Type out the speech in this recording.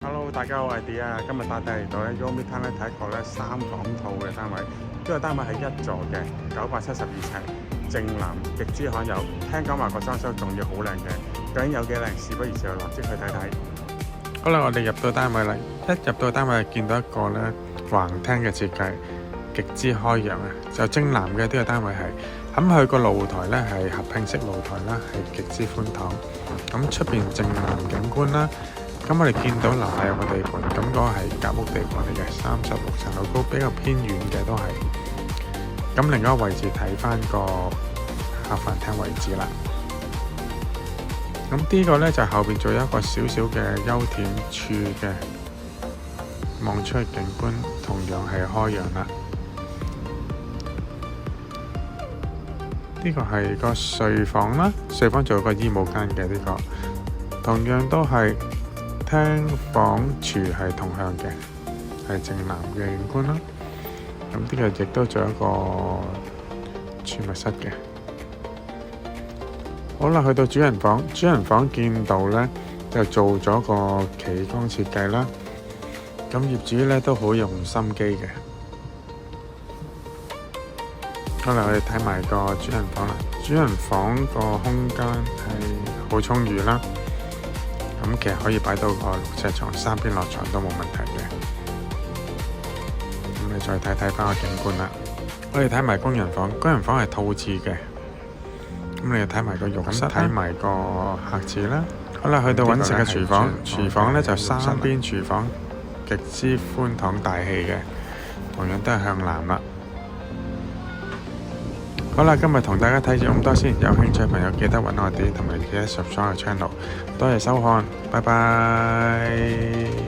Hello，大家好，我係 D 啊，今日帶嚟到Yomi Town睇一個3房套嘅單位。呢個單位係一座嘅972尺，正南，極之罕有。聽講話個裝修仲要好靚嘅，究竟有幾靚？事不宜遲，立即去睇睇。好啦，我哋入到單位啦，一入到單位就見到一個橫廳嘅設計，極之開揚啊！就正南嘅呢個單位係，咁佢個露台係合拼式露台啦，係極之寬敞。咁出邊正南景觀啦。咁我哋見到樓下有個地盤，咁嗰個係夾屋地盤嚟嘅，36層樓高，比較偏遠嘅都係。咁另一個位置睇翻個客飯廳位置啦。咁呢個就後邊仲有一個小小嘅休憩處嘅，望出去景觀同樣係開揚啦。呢個係個睡房啦，睡房仲有個衣帽間嘅呢個，同樣都係。廳房廚係同向嘅，係正南嘅景觀啦。咁呢個亦都仲有一個儲物室嘅。好啦，去到主人房，主人房見到就做咗個企缸設計啦。咁業主都好用心機嘅。好啦，我哋睇埋個主人房啦。主人房個空間係好充裕啦。咁其實可以擺到個6尺床，三邊落床都冇問題嘅。咁你再睇翻個景觀啦。我哋睇埋工人房，工人房係套廁嘅。咁你又睇埋個浴室，睇埋個客廁啦。好啦，去到揾食嘅廚房，廚房就三邊廚房，極之寬敞大氣嘅，同樣都係向南啦。好啦，今日同大家睇咗咁多先，有興趣嘅朋友記得揾我哋，同埋記得 subscribe channel。多謝收看，拜拜。